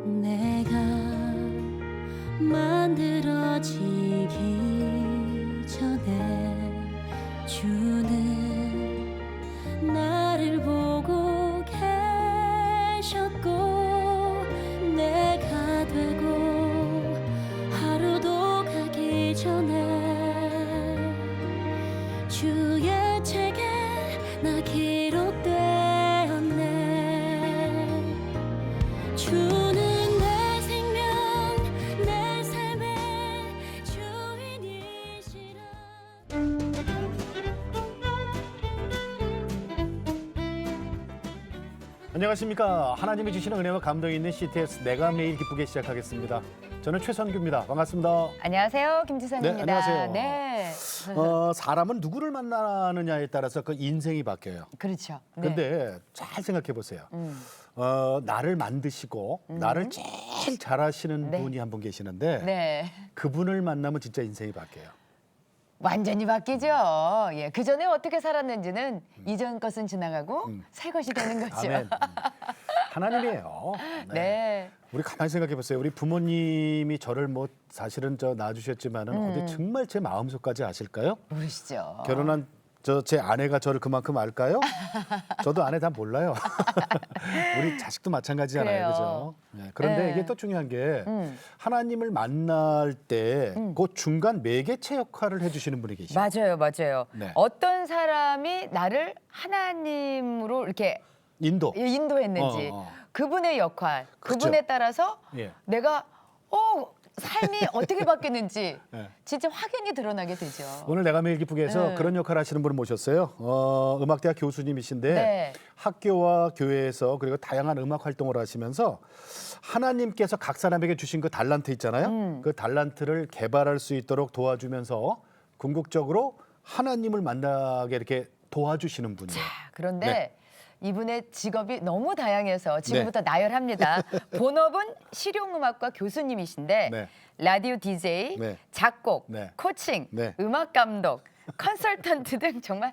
내가 만들어지기 전에 주는 나를 보고 계셨고 내가 되고 하루도 가기 전에 주의 책에 나 기록되었네. 주는 내 생명 내 삶의 주인이시라. 안녕하십니까. 하나님이 주시는 은혜와 감동이 있는 CTS 내가 매일 기쁘게 시작하겠습니다. 저는 최선규입니다. 반갑습니다. 안녕하세요, 김지선입니다. 네, 안녕하세요. 네, 사람은 누구를 만나느냐에 따라서 그 인생이 바뀌어요. 그렇죠. 네. 근데 잘 생각해 보세요. 나를 만드시고 나를 제일 잘하시는 네. 분이 한 분 계시는데 네, 그분을 만나면 진짜 인생이 바뀌어요. 완전히 바뀌죠. 예, 그 전에 어떻게 살았는지는 이전 것은 지나가고 새 것이 되는 거죠. 아멘. 하나님이에요. 네. 우리 가만히 생각해 보세요. 우리 부모님이 저를 뭐 사실은 낳아주셨지만은 어디 정말 제 마음속까지 아실까요? 모르시죠. 결혼한 제 아내가 저를 그만큼 알까요? 저도 아내 다 몰라요. 우리 자식도 마찬가지잖아요, 그래요. 그죠? 네, 그런데 네. 이게 또 중요한 게 하나님을 만날 때 그 중간 매개체 역할을 해주시는 분이 계시죠. 맞아요, 맞아요. 네. 어떤 사람이 나를 하나님으로 이렇게 인도했는지 그분의 역할, 그렇죠. 그분에 따라서 예. 내가 삶이 어떻게 바뀌는지 네. 진짜 확연히 드러나게 되죠. 오늘 내가 매일 기쁘게 해서 네. 그런 역할을 하시는 분을 모셨어요. 음악대학 교수님이신데 네. 학교와 교회에서 그리고 다양한 음악 활동을 하시면서 하나님께서 각 사람에게 주신 그 달란트 있잖아요. 그 달란트를 개발할 수 있도록 도와주면서 궁극적으로 하나님을 만나게 이렇게 도와주시는 분이에요. 자, 그런데 네. 이분의 직업이 너무 다양해서 지금부터 나열합니다. 본업은 실용음악과 교수님이신데 네. 라디오 DJ, 네. 작곡, 네. 코칭, 네. 음악 감독, 컨설턴트 등 정말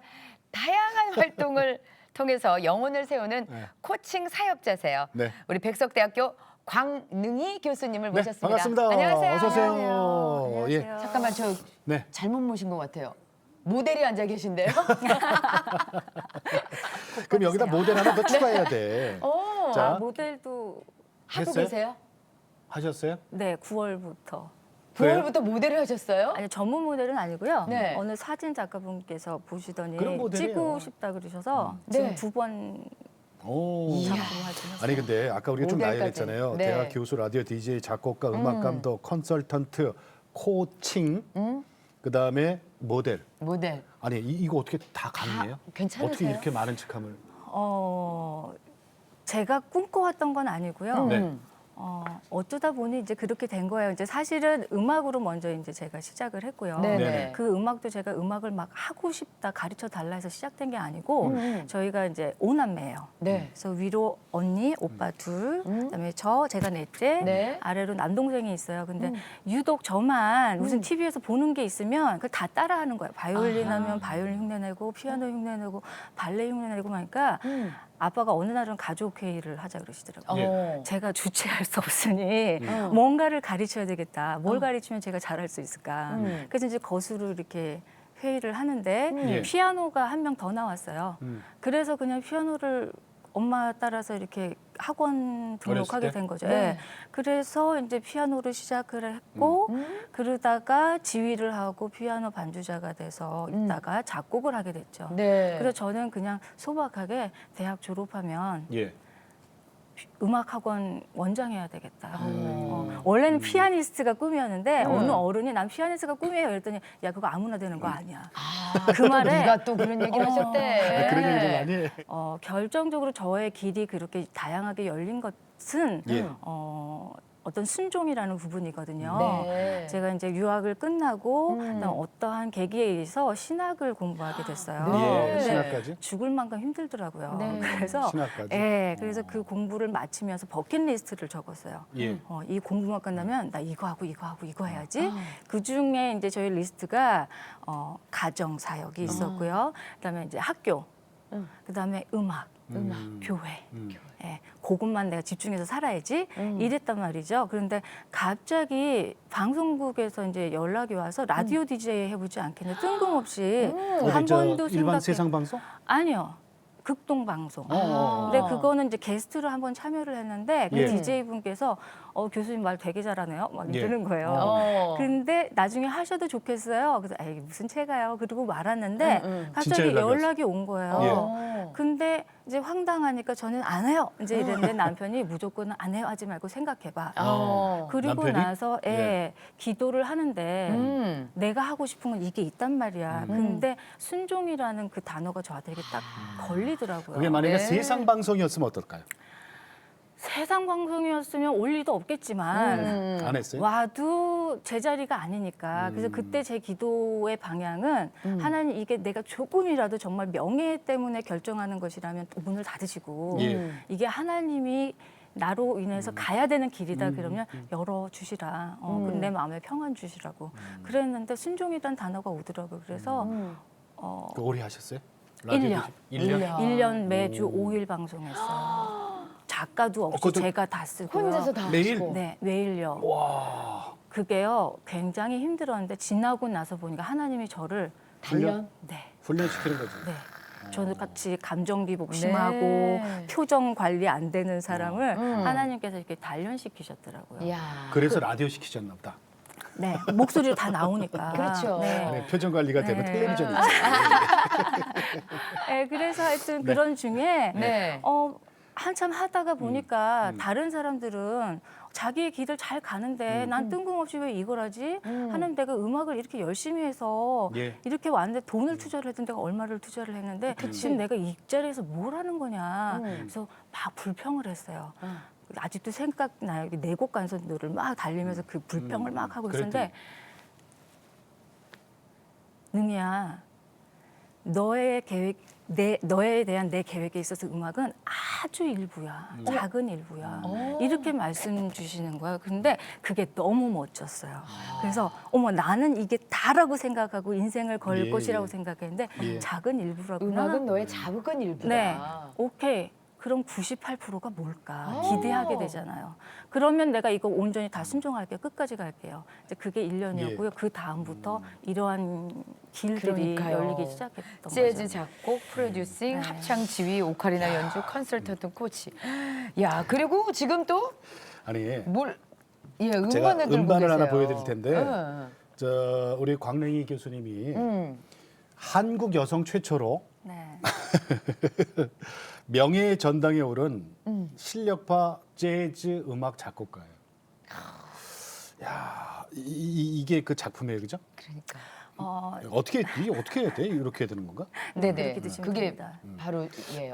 다양한 활동을 통해서 영혼을 세우는 네. 코칭 사역자세요. 네. 우리 백석대학교 광능희 교수님을 네, 모셨습니다. 반갑습니다. 안녕하세요. 어서 오세요. 안녕하세요. 예. 잠깐만 저 네. 잘못 모신 것 같아요. 모델이 앉아 계신데요. 그럼 여기다 모델 하나 더 추가해야 돼. 오, 자, 모델도 하고 했어요? 계세요? 하셨어요? 네 9월부터 9월부터 모델을 하셨어요? 아니 전문 모델은 아니고요. 네. 어느 사진 작가분께서 보시더니 그런 모델이에요. 찍고 싶다 그러셔서 네. 지금 2번 오. 작품 활동했어요. 아니 근데 아까 우리가 좀 모델까지. 나열했잖아요. 네. 대학 교수, 라디오 DJ, 작곡가, 음악 감독, 컨설턴트, 코칭, 그다음에 모델. 모델. 아니 이거 어떻게 다 가능해요? 괜찮으세요? 어떻게 이렇게 많은 직함을? 제가 꿈꿔왔던 건 아니고요. 네. 어쩌다 보니 이제 그렇게 된 거예요. 이제 사실은 음악으로 먼저 이제 제가 시작을 했고요. 네네. 그 음악도 제가 음악을 막 하고 싶다, 가르쳐 달라 해서 시작된 게 아니고 저희가 이제 오남매예요. 네. 그래서 위로 언니, 오빠 둘, 그다음에 제가 넷째, 네. 아래로 남동생이 있어요. 근데 유독 저만 무슨 TV에서 보는 게 있으면 그걸 다 따라하는 거예요. 바이올린 하면 바이올린 흉내내고, 피아노 흉내내고, 발레 흉내내고 하니까 아빠가 어느 날은 가족 회의를 하자 그러시더라고요. 제가 주체할 수 없으니 뭔가를 가르쳐야 되겠다. 뭘 가르치면 제가 잘할 수 있을까. 그래서 이제 거수로 이렇게 회의를 하는데 예. 피아노가 한 명 더 나왔어요. 그래서 그냥 피아노를 엄마 따라서 이렇게 학원 등록하게 어렸을 때? 된 거죠. 네. 예. 그래서 이제 피아노를 시작을 했고 그러다가 지휘를 하고 피아노 반주자가 돼서 있다가 작곡을 하게 됐죠. 네. 그래서 저는 그냥 소박하게 대학 졸업하면 예. 음악학원 원장해야 되겠다. 원래는 피아니스트가 꿈이었는데 어느 어른이 난 피아니스트가 꿈이에요. 그랬더니 야 그거 아무나 되는 거 아니야. 그 말에 누가 또 그런 얘기를 하셨대. 그런 얘기 좀 많이 해. 결정적으로 저의 길이 그렇게 다양하게 열린 것은 예. 어떤 순종이라는 부분이거든요. 네. 제가 이제 유학을 끝나고 그다음 어떠한 계기에 의해서 신학을 공부하게 됐어요. 네. 예. 신학까지. 죽을 만큼 힘들더라고요. 네. 그래서 신학까지? 그래서 그 공부를 마치면서 버킷리스트를 적었어요. 예. 이 공부만 끝나면 나 이거 하고 이거 하고 이거 해야지. 그 중에 이제 저희 리스트가 가정 사역이 있었고요. 그다음에 이제 학교. 그다음에 음악, 교회. 예, 그것만 내가 집중해서 살아야지 이랬단 말이죠. 그런데 갑자기 방송국에서 이제 연락이 와서 라디오 DJ 해보지 않겠냐 뜬금없이 한 어디 저 번도 일반 생각해 세상 방송? 아니요. 극동 방송. 어. 근데 그거는 이제 게스트로 한번 참여를 했는데 그 예. DJ 분께서 교수님 말 되게 잘하네요. 막 예. 이러는 거예요. 어. 근데 나중에 하셔도 좋겠어요. 그래서 에이 무슨 채가요. 그러고 말았는데 진짜 갑자기 연락이 연락이 온 거예요. 예. 근데 이제 황당하니까 저는 안 해요. 이제 이랬는데 남편이 무조건 안 해요. 하지 말고 생각해봐. 그리고 남편이? 나서 예. 기도를 하는데 내가 하고 싶은 건 이게 있단 말이야. 근데 순종이라는 그 단어가 저한테 딱 걸리더라고요. 그게 만약에 네. 세상 방송이었으면 어떨까요? 세상 방송이었으면 올 리도 없겠지만 안 했어요? 와도 제 자리가 아니니까. 그래서 그때 제 기도의 방향은 하나님 이게 내가 조금이라도 정말 명예 때문에 결정하는 것이라면 문을 닫으시고 예. 이게 하나님이 나로 인해서 가야 되는 길이다 그러면 열어주시라. 그럼 내 마음에 평안 주시라고. 그랬는데 순종이란 단어가 오더라고요. 그래서 그 오래 하셨어요? 1년. 1년? 1년 매주 5일 방송했어요. 작가도 없이 그것도 제가 다 쓰고요. 혼자서 다 매일? 하시고. 네, 매일요. 와. 그게요 굉장히 힘들었는데 지나고 나서 보니까 하나님이 저를 단련? 네, 훈련시키는 거죠. 네. 저는 같이 감정기 복심하고 네. 표정 관리 안 되는 사람을 하나님께서 이렇게 단련시키셨더라고요. 이야. 그래서 라디오 시키셨나 보다. 네, 목소리로 다 나오니까. 그렇죠. 네. 네, 표정 관리가 되고 네. 텔레비전이죠. 네, 그래서 하여튼 그런 중에 네. 한참 하다가 보니까 다른 사람들은 자기의 길을 잘 가는데 난 뜬금없이 왜 이걸 하지? 하는 내가 음악을 이렇게 열심히 해서 예. 이렇게 왔는데 돈을 투자를 했던 데가 얼마를 투자를 했는데 지금 내가 이 자리에서 뭘 하는 거냐. 그래서 막 불평을 했어요. 아직도 생각나요. 내곡 간선도를 막 달리면서 그 불평을 막 하고 있었는데 능이야 너의 계획 너에 대한 내 계획에 있어서 음악은 아주 일부야. 작은 일부야. 이렇게 말씀 주시는 거예요. 근데 그게 너무 멋졌어요. 그래서 어머 나는 이게 다라고 생각하고 인생을 걸 예, 것이라고 예. 생각했는데 예. 작은 일부라구나. 음악은 너의 작은 일부다. 네. 오케이. 그럼 98%가 뭘까? 기대하게 되잖아요. 그러면 내가 이거 온전히 다 순종할게요. 끝까지 갈게요. 이제 그게 1년이었고요. 그 다음부터 이러한 길들이 그러니까요. 열리기 시작했던 재즈 거죠. 작곡, 프로듀싱, 네. 합창 지휘, 오카리나 연주, 컨설턴트 코치. 야, 그리고 지금 또 아니, 뭘 예, 제가 음반을 들고 음반을 하나 계세요. 보여드릴 텐데 응. 저 우리 광랭이 교수님이 한국 여성 최초로 네. 명예의 전당에 오른 실력파 재즈 음악 작곡가예요. 야, 이게 그 작품이에요, 그죠? 그러니까. 이게 어떻게 해야 돼? 이렇게 해야 되는 건가? 네네. 그렇게 드시면 그게 됩니다. 바로 예요.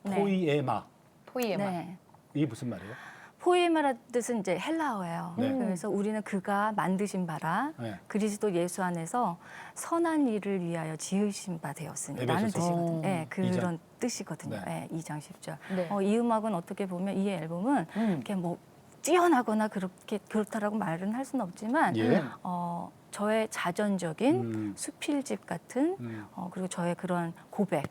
포이에마. 포이에마. 네. 이게 무슨 말이에요? 포에마라는 뜻은 이제 헬라어예요. 네. 그래서 우리는 그가 만드신 바라 네. 그리스도 예수 안에서 선한 일을 위하여 지으신 바 되었으니 라는 에베소서. 뜻이거든요. 네, 그런 이장. 뜻이거든요. 네. 네, 2장 10절. 네. 이 음악은 어떻게 보면 이 앨범은 이렇게 뭐 뛰어나거나 그렇다라고 말은 할 수는 없지만 예. 저의 자전적인 수필집 같은 그리고 저의 그런 고백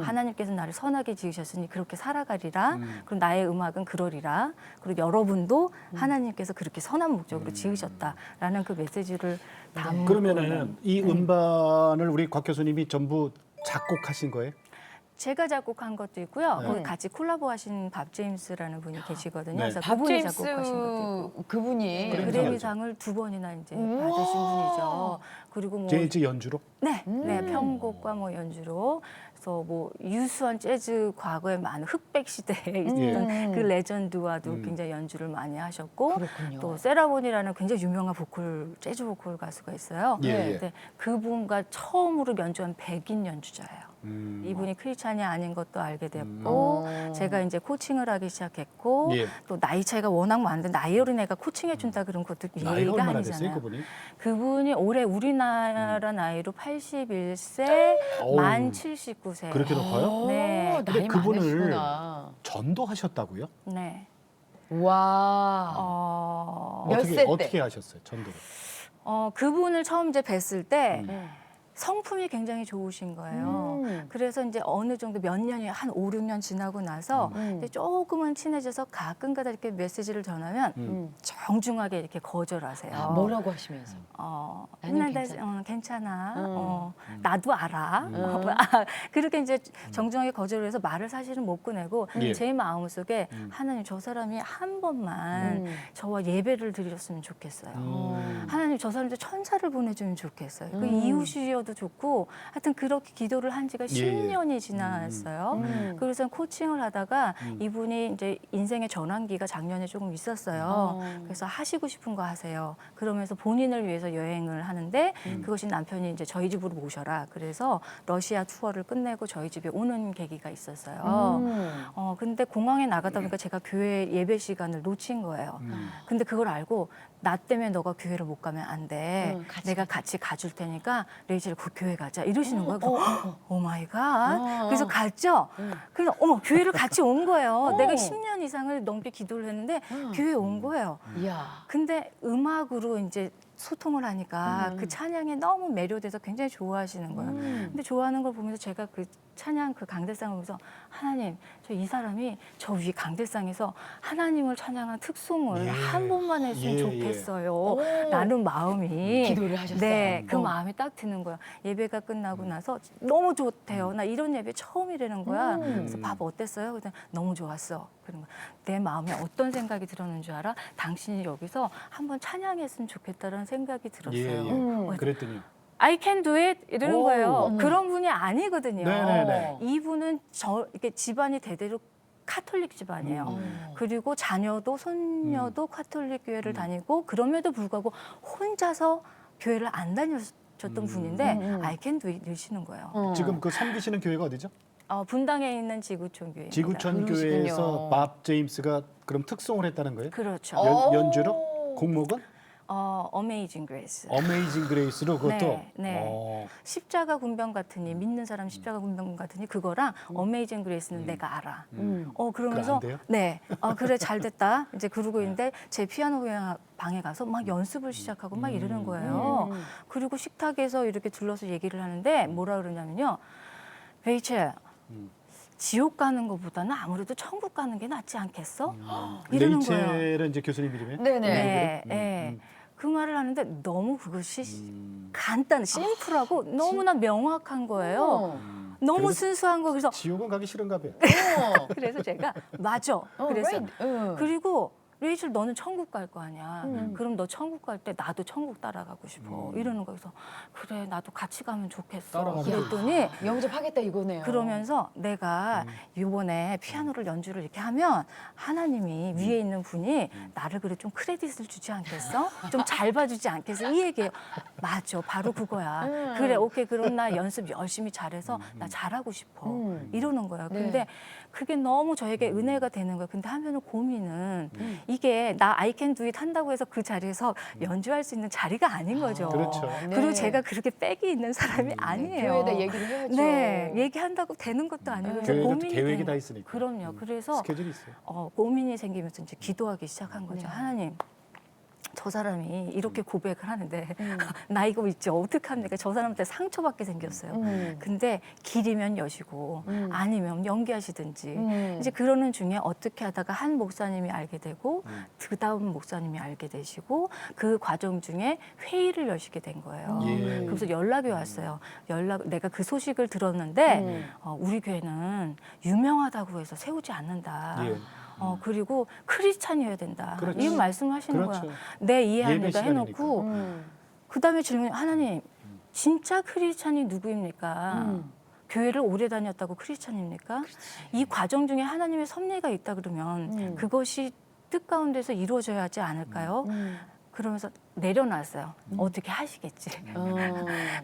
하나님께서 나를 선하게 지으셨으니 그렇게 살아가리라. 그리고 나의 음악은 그러리라. 그리고 여러분도 하나님께서 그렇게 선한 목적으로 지으셨다라는 그 메시지를 담고 그러면은 있는. 이 음반을 우리 곽 교수님이 전부 작곡하신 거예요? 제가 작곡한 것도 있고요. 네. 거기 같이 콜라보하신 밥 제임스라는 분이 계시거든요. 네. 그래서 밥 그분이 제임스 작곡하신 것도 있고. 그분이 그래미상을 2번이나 이제 우와. 받으신 분이죠. 그리고 뭐 재즈 연주로? 네, 편곡과 뭐 연주로 그래서 뭐 유수한 재즈 과거에 많은 흑백 시대에 있던 그 레전드와도 굉장히 연주를 많이 하셨고 그렇군요. 또 세라본이라는 굉장히 유명한 재즈 보컬 가수가 있어요. 예, 예. 근데 그분과 처음으로 연주한 백인 연주자예요. 이분이 크리스찬이 아닌 것도 알게 됐고 제가 이제 코칭을 하기 시작했고 예. 또 나이 차이가 워낙 많은데 나이 어린 애가 코칭해 준다 그런 것도 나이가 예의가 얼마나 아니잖아요. 됐어요, 그분이? 그분이 올해 우리나라 나이로 81세, 어우. 만 79세. 그렇게 높아요? 네. 나이 그분을 많으시구나. 전도하셨다고요? 네. 와. 몇 세 때? 어떻게 하셨어요, 전도를? 그분을 처음 이제 뵀을 때 성품이 굉장히 좋으신 거예요. 그래서 이제 어느 정도 몇 년이 한 5, 6년 지나고 나서 이제 조금은 친해져서 가끔가다 이렇게 메시지를 전하면 정중하게 이렇게 거절하세요. 아, 뭐라고 하시면서? 아니요, 괜찮아. 나도 알아. 그렇게 이제 정중하게 거절을 해서 말을 사실은 못 꺼내고 예. 제 마음속에 하나님 저 사람이 한 번만 저와 예배를 드렸으면 좋겠어요. 하나님 저 사람한테 천사를 보내주면 좋겠어요. 그 이웃이어도 좋고 하여튼 그렇게 기도를 한 지가 예, 10년이 지났어요. 그래서 코칭을 하다가 이분이 이제 인생의 전환기가 작년에 조금 있었어요. 그래서 하시고 싶은 거 하세요. 그러면서 본인을 위해서 여행을 하는데 그것이 남편이 이제 저희 집으로 모셔라. 그래서 러시아 투어를 끝내고 저희 집에 오는 계기가 있었어요. 근데 공항에 나가다 보니까 제가 교회 예배 시간을 놓친 거예요. 근데 그걸 알고 나 때문에 너가 교회를 못 가면 안 돼. 내가 같이 가줄 테니까 레이첼 그 교회 가자 이러시는 거예요. 그래서 오 마이 갓. 그래서 갔죠. 그래서 어머 교회를 같이 온 거예요. 내가 10년 이상을 넘게 기도를 했는데 교회에 온 거예요. 이야. 근데 음악으로 이제 소통을 하니까 그 찬양에 너무 매료돼서 굉장히 좋아하시는 거예요. 근데 좋아하는 걸 보면서 제가 그 찬양 그 강대상을 보면서 하나님, 저 이 사람이 저 위 강대상에서 하나님을 찬양한 특송을 한 번만 했으면 좋겠어요. 라는 마음이 기도를 하셨어요. 네, 그 마음이 딱 드는 거예요. 예배가 끝나고 나서 너무 좋대요. 나 이런 예배 처음이라는 거야. 그래서 밥 어땠어요? 그랬더니 너무 좋았어. 그런 거야. 내 마음에 어떤 생각이 들었는 줄 알아? 당신이 여기서 한번 찬양했으면 좋겠다는 생각이 들었어요. 그랬더니 I can do it 이러는 오, 거예요. 그런 분이 아니거든요. 네네네. 이분은 이렇게 집안이 대대로 카톨릭 집안이에요. 그리고 자녀도 손녀도 카톨릭 교회를 다니고 그럼에도 불구하고 혼자서 교회를 안 다녔던 분인데 I can do it 이러시는 거예요. 지금 그 섬기시는 교회가 어디죠? 분당에 있는 지구촌 교회입니다. 지구촌 그러시군요. 교회에서 밥 제임스가 그럼 특송을 했다는 거예요? 그렇죠. 연주로? 곡목은? Amazing Grace. 어메이징 그레이스로 그것도? 네, 네. 십자가 군병 같으니 믿는 사람 십자가 군병 같으니 그거랑 어메이징 그레이스는 내가 알아. 그러면서 그거 안 돼요? 네, 그래 잘 됐다. 이제 그러고 있는데 제 피아노 방에 가서 막 연습을 시작하고 막 이러는 거예요. 그리고 식탁에서 이렇게 둘러서 얘기를 하는데 뭐라 그러냐면요, 레이첼. 지옥 가는 것보다는 아무래도 천국 가는 게 낫지 않겠어? 이러는 거예요. 레이첼은 이제 교수님 이름이에요? 네네. 네, 네. 그 말을 하는데 너무 그것이 간단, 심플하고 너무나 명확한 거예요. 너무 그래도 순수한 거. 그래서 지옥은 가기 싫은가 봐요. 그래서 제가 맞아. 그래서 right. 그리고 레이첼 너는 천국 갈 거 아니야. 그럼 너 천국 갈 때 나도 천국 따라가고 싶어. 이러는 거여서 그래 나도 같이 가면 좋겠어. 따라가면 그랬더니 영접하겠다 이거네요. 그러면서 내가 이번에 피아노를 연주를 이렇게 하면 하나님이 위에 있는 분이 나를 그래 좀 크레딧을 주지 않겠어? 좀 잘 봐주지 않겠어? 이 얘기예요. 맞아, 바로 그거야. 그래, 오케이, 그럼 나 연습 열심히 잘해서 나 잘하고 싶어. 이러는 거예요. 근데 그게 너무 저에게 은혜가 되는 거예요. 근데 한편으로 고민은 이게 나 I can do it 한다고 해서 그 자리에서 연주할 수 있는 자리가 아닌 거죠. 그렇죠. 그리고 네. 제가 그렇게 빽이 있는 사람이 아니에요. 교회에다 얘기를 해야죠. 네, 얘기한다고 되는 것도 아니고 그래서 교회도 고민이 계획이 되는 다 있으니까. 그럼요. 그래서 스케줄이 있어요. 고민이 생기면서 이제 기도하기 시작한 거죠. 하나님, 저 사람이 이렇게 고백을 하는데 나 이거 있죠. 어떡합니까? 저 사람한테 상처받게 생겼어요. 근데 길이면 여시고 아니면 연기하시든지 이제 그러는 중에 어떻게 하다가 한 목사님이 알게 되고 그 다음 목사님이 알게 되시고 그 과정 중에 회의를 여시게 된 거예요. 예. 그래서 연락이 왔어요. 내가 그 소식을 들었는데 우리 교회는 유명하다고 해서 세우지 않는다. 예. 그리고 크리스찬이어야 된다. 그렇죠. 이런 말씀하시는 그렇죠. 거야. 네, 예배 이해합니다. 시간이니까. 해놓고 그다음에 질문 하나님, 진짜 크리스찬이 누구입니까? 교회를 오래 다녔다고 크리스찬입니까? 이 과정 중에 하나님의 섭리가 있다 그러면 그것이 뜻 가운데서 이루어져야 하지 않을까요? 그러면서 내려놨어요. 어떻게 하시겠지.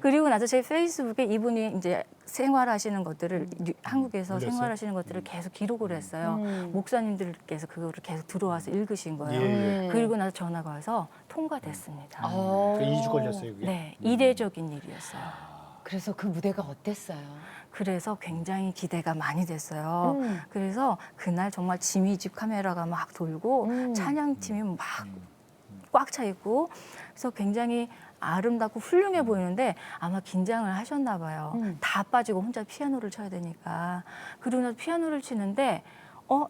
그리고 나서 제 페이스북에 이분이 이제 생활하시는 것들을 한국에서 올렸어요? 생활하시는 것들을 계속 기록을 했어요. 목사님들께서 그거를 계속 들어와서 읽으신 거예요. 예. 그리고 나서 전화가 와서 통과됐습니다. 그 2주 걸렸어요, 그게. 네, 이례적인 일이었어요. 그래서 그 무대가 어땠어요? 그래서 굉장히 기대가 많이 됐어요. 그래서 그날 정말 지미집 카메라가 막 돌고 찬양팀이 막 꽉 차 있고 그래서 굉장히 아름답고 훌륭해 보이는데 아마 긴장을 하셨나 봐요. 다 빠지고 혼자 피아노를 쳐야 되니까. 그러고 나서 피아노를 치는데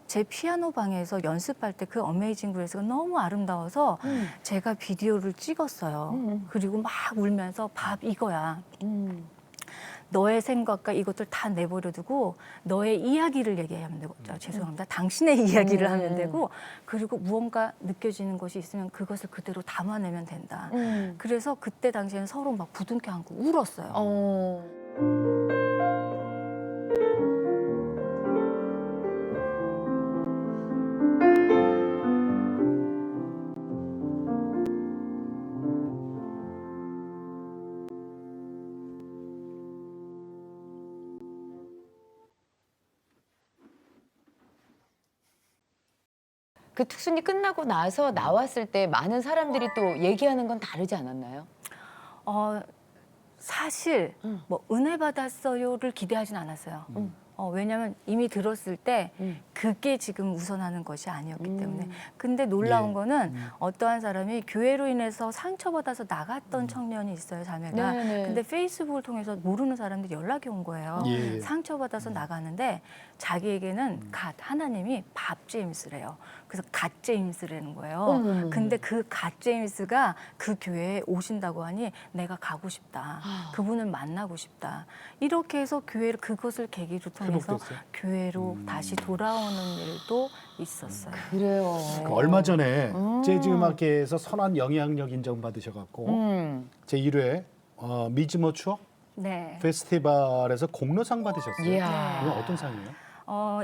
제 피아노 방에서 연습할 때 그 어메이징 그레이스가 너무 아름다워서 제가 비디오를 찍었어요. 그리고 막 울면서 밥 이거야. 너의 생각과 이것들 다 내버려 두고 너의 이야기를 얘기하면 되고 죄송합니다. 당신의 이야기를 하면 되고 그리고 무언가 느껴지는 것이 있으면 그것을 그대로 담아내면 된다. 그래서 그때 당시에는 서로 막 부둥켜 안고 울었어요. 그 특순이 끝나고 나서 나왔을 때 많은 사람들이 또 얘기하는 건 다르지 않았나요? 사실 뭐 은혜 받았어요를 기대하진 않았어요. 왜냐하면 이미 들었을 때 그게 지금 우선하는 것이 아니었기 때문에. 근데 놀라운 예. 거는 어떠한 사람이 교회로 인해서 상처받아서 나갔던 청년이 있어요, 자매가. 네네. 근데 페이스북을 통해서 모르는 사람들이 연락이 온 거예요. 예. 상처받아서 나가는데 자기에게는 하나님이 밥 제임스래요. 그래서 갓 제임스라는 거예요. 근데 그 갓 제임스가 그 교회에 오신다고 하니 내가 가고 싶다. 그분을 만나고 싶다. 이렇게 해서 교회를 그것을 계기로 통해서 회복됐어요? 교회로 다시 돌아오는 일도 있었어요. 그래요. 그 얼마 전에 재즈 음악계에서 선한 영향력 인정받으셔갖고 제1회 미즈모 추억 네. 페스티벌에서 공로상 받으셨어요. 이야. 이건 어떤 상이에요?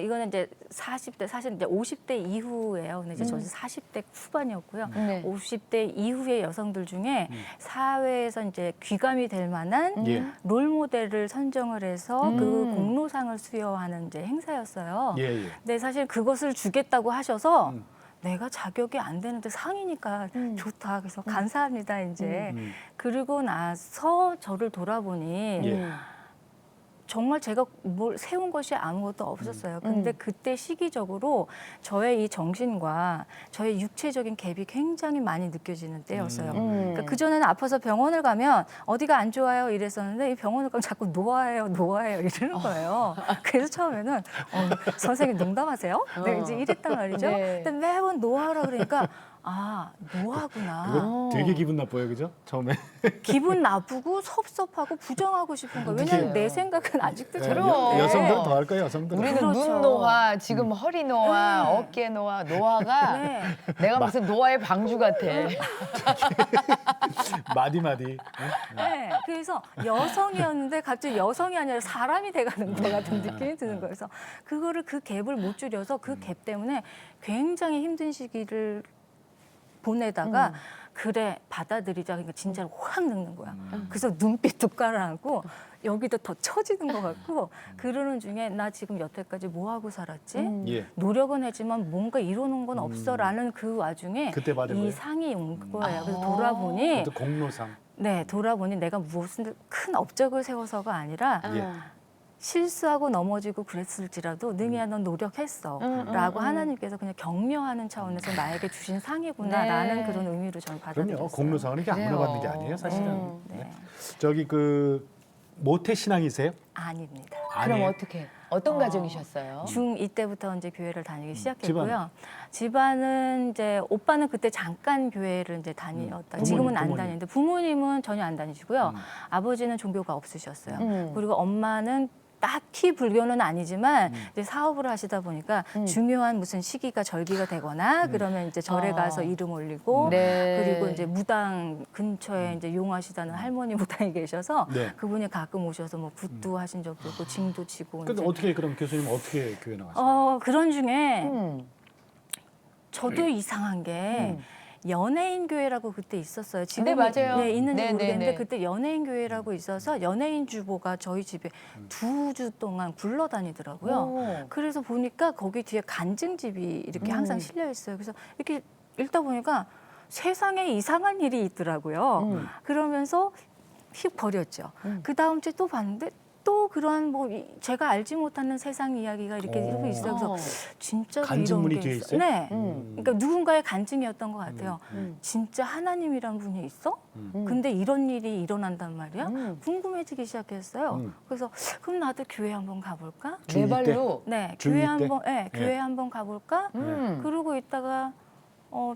이거는 이제 40대, 사실 이제 50대 이후예요. 근데 이제 저는 40대 후반이었고요. 네. 50대 이후의 여성들 중에 사회에서 이제 귀감이 될 만한 예. 롤 모델을 선정을 해서 그 공로상을 수여하는 이제 행사였어요. 예, 예. 근데 사실 그것을 주겠다고 하셔서 내가 자격이 안 되는데 상이니까 좋다. 그래서 감사합니다. 이제 그리고 나서 저를 돌아보니 예. 정말 제가 뭘 세운 것이 아무것도 없었어요. 근데 그때 시기적으로 저의 이 정신과 저의 육체적인 갭이 굉장히 많이 느껴지는 때였어요. 그러니까 그전에는 아파서 병원을 가면 어디가 안 좋아요 이랬었는데 이 병원을 가면 자꾸 노화해요 이러는 거예요. 그래서 처음에는 선생님 농담하세요? 내가 이제 이랬단 말이죠. 네. 근데 매번 노화하라 그러니까 노화구나. 그거 되게 기분 나빠요, 그죠? 처음에. 기분 나쁘고 섭섭하고 부정하고 싶은 거예요. 왜냐하면 내 생각은 아직도 예, 저렇게. 여성들은 더 할 거예요, 여성들은. 우리는 그렇죠. 눈 노화, 지금 허리 노화, 어깨 노화, 노화가 네. 내가 무슨 노화의 방주 같아. 마디마디. 네, 그래서 여성이었는데 갑자기 여성이 아니라 사람이 돼가는 것 같은 느낌이 드는 거예요. 그래서 그거를 그 갭을 못 줄여서 그 갭 때문에 굉장히 힘든 시기를 보내다가 그래 받아들이자 그러니까 진짜로 확 늙는 거야. 그래서 눈빛도 깔아앉고 여기도 더 처지는 것 같고 그러는 중에 나 지금 여태까지 뭐 하고 살았지? 예. 노력은 했지만 뭔가 이루는 건 없어라는 그 와중에 그때 받은 이 거예요? 상이 온 거예요. 그래서 돌아보니 또 공로상. 네, 돌아보니 내가 무슨 큰 업적을 세워서가 아니라 예. 실수하고 넘어지고 그랬을지라도 능이야 넌 노력했어 라고 하나님께서 그냥 격려하는 차원에서 나에게 주신 상이구나라는 네. 그런 의미로 저는 받아들였어요. 그럼요. 공로상은 이게 아무나 그래요. 받는 게 아니에요, 사실은. 네. 저기 그 모태 신앙이세요? 아닙니다. 그럼 아니에요. 어떻게? 어떤 가정이셨어요? 중2 때부터 이제 교회를 다니기 시작했고요. 집안은 이제 오빠는 그때 잠깐 교회를 이제 다녔다. 지금은 안 부모님. 다니는데 부모님은 전혀 안 다니시고요. 아버지는 종교가 없으셨어요. 그리고 엄마는 딱히 불교는 아니지만 이제 사업을 하시다 보니까 중요한 무슨 시기가 절기가 되거나 그러면 이제 절에 가서 이름 올리고 네. 그리고 이제 무당 근처에 이제 용하시다는 할머니 무당이 계셔서 네. 그분이 가끔 오셔서 뭐 굿도 하신 적도 있고 징도 치고 근데 이제 어떻게 그럼 교수님 어떻게 교회 나가세요? 그런 중에 음. 저도 이상한 게 연예인 교회라고 그때 있었어요. 지금 네, 맞아요. 네, 있는지 네, 모르겠는데 네, 네. 그때 연예인 교회라고 있어서 연예인 주보가 저희 집에 2주 동안 굴러다니더라고요. 오. 그래서 보니까 거기 뒤에 간증집이 이렇게 항상 실려 있어요. 그래서 이렇게 읽다 보니까 세상에 이상한 일이 있더라고요. 그러면서 휙 버렸죠. 그 다음 주에 또 봤는데 또 그런 뭐 제가 알지 못하는 세상 이야기가 이렇게 오. 있어요. 그래서 진짜로 간증문이 이런 게 뒤에 있어. 있어요? 네. 그러니까 누군가의 간증이었던 것 같아요. 음. 진짜 하나님이란 분이 있어? 근데 이런 일이 일어난단 말이야? 궁금해지기 시작했어요. 그래서 그럼 나도 교회 한번 가볼까? 네 중2 때? 발로. 네, 중2 교회 때? 한번, 네, 네. 교회 한번 가볼까? 그러고 있다가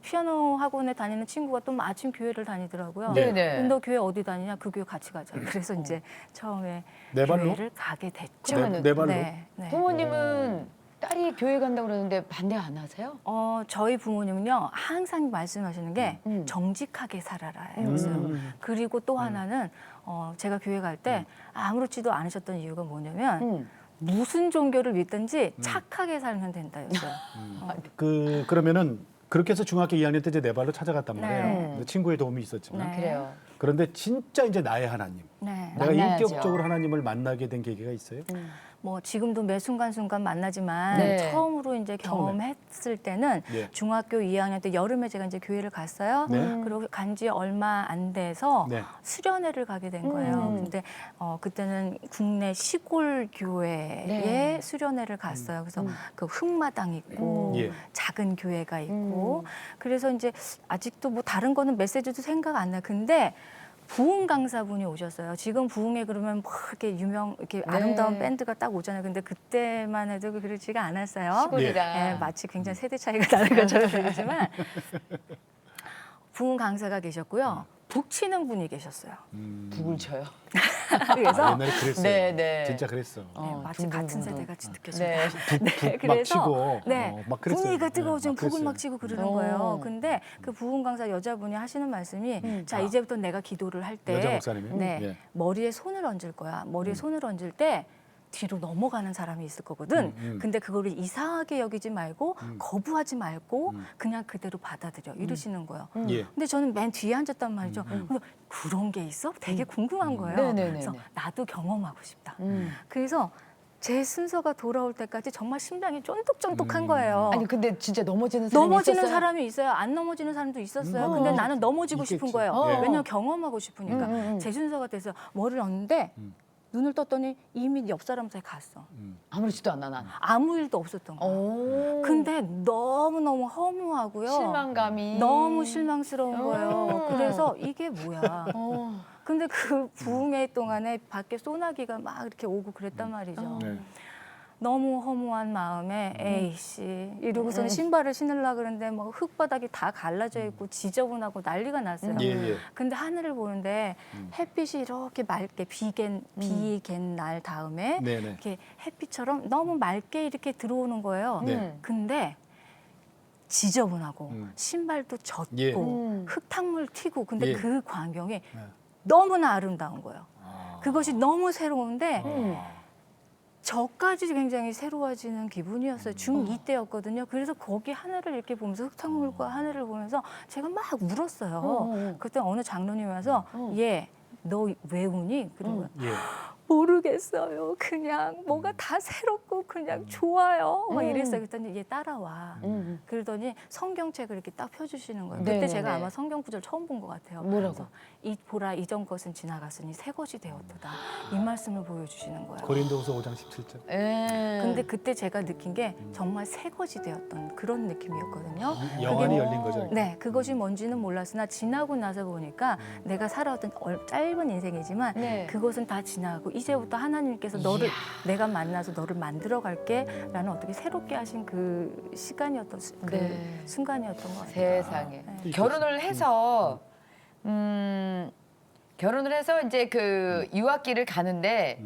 피아노 학원에 다니는 친구가 또 마침 교회를 다니더라고요. 네. 네네. 너 교회 어디 다니냐? 그 교회 같이 가자. 그래서 이제 처음에 네 발로? 교회를 가게 됐죠. 네 발로? 네, 네. 부모님은 딸이 교회 간다고 그러는데 반대 안 하세요? 저희 부모님은요 항상 말씀하시는 게 정직하게 살아라였어요. 그리고 또 하나는 제가 교회 갈 때 아무렇지도 않으셨던 이유가 뭐냐면 무슨 종교를 믿든지 착하게 살면 된다였어요. 그러면은 그렇게 해서 중학교 2학년 때 이제 네 발로 찾아갔단 말이에요. 네. 근데 친구의 도움이 있었지만 네. 그래요. 그런데 진짜 이제 나의 하나님, 네. 내가 만나야죠. 인격적으로 하나님을 만나게 된 계기가 있어요? 뭐 지금도 매 순간순간 만나지만 네. 처음으로 이제 경험했을 때는 예. 중학교 2학년 때 여름에 제가 이제 교회를 갔어요. 네. 그리고 간지 얼마 안 돼서 네. 수련회를 가게 된 거예요. 근데 그때는 국내 시골 교회에 네. 수련회를 갔어요. 그래서 그 흙마당 있고 예. 작은 교회가 있고 그래서 이제 아직도 뭐 다른 거는 메시지도 생각 안 나. 근데 부흥 강사분이 오셨어요. 지금 부흥에 그러면 막 이렇게 이렇게 아름다운 밴드가 딱 오잖아요. 근데 그때만 해도 그러지가 않았어요. 시골이라. 예, 마치 굉장히 세대 차이가 나는 것처럼 들리지만 부흥 강사가 계셨고요. 북 치는 분이 계셨어요. 북을 쳐요. 그래서 아, 옛날에 그랬어요. 네, 네. 진짜 그랬어. 네, 마치 같은 세대 같이 느껴집니다. 네. 북 막 치고 네, 막 그랬어요. 분위기가 네, 뜨거워지면 막 북을 그랬어요. 막 치고 그러는 어. 거예요. 근데 그 부흥 강사 여자분이 하시는 말씀이 자 이제부터 내가 기도를 할 때 여자 목사님이요? 네, 예. 머리에 손을 얹을 거야. 머리에 손을 얹을 때 뒤로 넘어가는 사람이 있을 거거든. 근데 그거를 이상하게 여기지 말고 거부하지 말고 그냥 그대로 받아들여 이러시는 거예요. 예. 근데 저는 맨 뒤에 앉았단 말이죠. 그래서 그런 게 있어? 되게 궁금한 거예요. 네네네네. 그래서 나도 경험하고 싶다. 그래서 제 순서가 돌아올 때까지 정말 심장이 쫀득쫀득한 거예요. 아니 근데 진짜 넘어지는 사람이 넘어지는 있었어요? 사람이 있어요. 안 넘어지는 사람도 있었어요. 근데 나는 넘어지고 싶은 있겠지. 거예요. 어. 왜냐면 경험하고 싶으니까. 제 순서가 돼서 머리를 얹는데 눈을 떴더니 이미 옆 사람 사이에 갔어. 아무렇지도 않아 난. 아무 일도 없었던 거야. 오. 근데 너무너무 허무하고요. 실망감이 너무 실망스러운 거예요. 그래서 이게 뭐야. 어. 근데 그 부흥회 동안에 밖에 소나기가 막 이렇게 오고 그랬단 말이죠. 네. 너무 허무한 마음에 에이씨 이러고서는 신발을 신으려고 그러는데 뭐 흙바닥이 다 갈라져 있고 지저분하고 난리가 났어요. 예, 예. 근데 하늘을 보는데 햇빛이 이렇게 맑게 비갠 날 다음에 네, 네. 이렇게 햇빛처럼 너무 맑게 이렇게 들어오는 거예요. 네. 근데 지저분하고 신발도 젖고 예. 흙탕물 튀고 근데 예. 그 광경이 너무나 아름다운 거예요. 아. 그것이 너무 새로운데 저까지 굉장히 새로워지는 기분이었어요. 중2 때였거든요. 그래서 거기 하늘을 이렇게 보면서 흙탕물과 하늘을 보면서 제가 막 울었어요. 그때 어느 장로님이 와서 얘, 너 왜 우니? 그러고 예. 모르겠어요. 그냥 뭐가 다 새롭고 그냥 좋아요. 막 이랬어요. 그랬더니 얘 따라와. 그러더니 성경책을 이렇게 딱 펴주시는 거예요. 그때 네네네. 제가 아마 성경 구절 처음 본 것 같아요. 뭐라고? 그래서 이 보라 이전 것은 지나갔으니 새 것이 되었도다. 이 말씀을 보여주시는 거예요. 고린도후서 5장 17절. 예. 근데 그때 제가 느낀 게 정말 새 것이 되었던 그런 느낌이었거든요. 영안이 열린 거죠. 네, 그것이 뭔지는 몰랐으나 지나고 나서 보니까 내가 살아왔던 짧은 인생이지만 네. 그것은 다 지나고 이제부터 하나님께서 너를 내가 만나서 너를 만들어 갈게라는 어떻게 새롭게 하신 그 시간이었던 그 네. 순간이었던 것 같아요. 세상에. 네. 결혼을 해서 결혼을 해서 이제 그 유학기를 가는데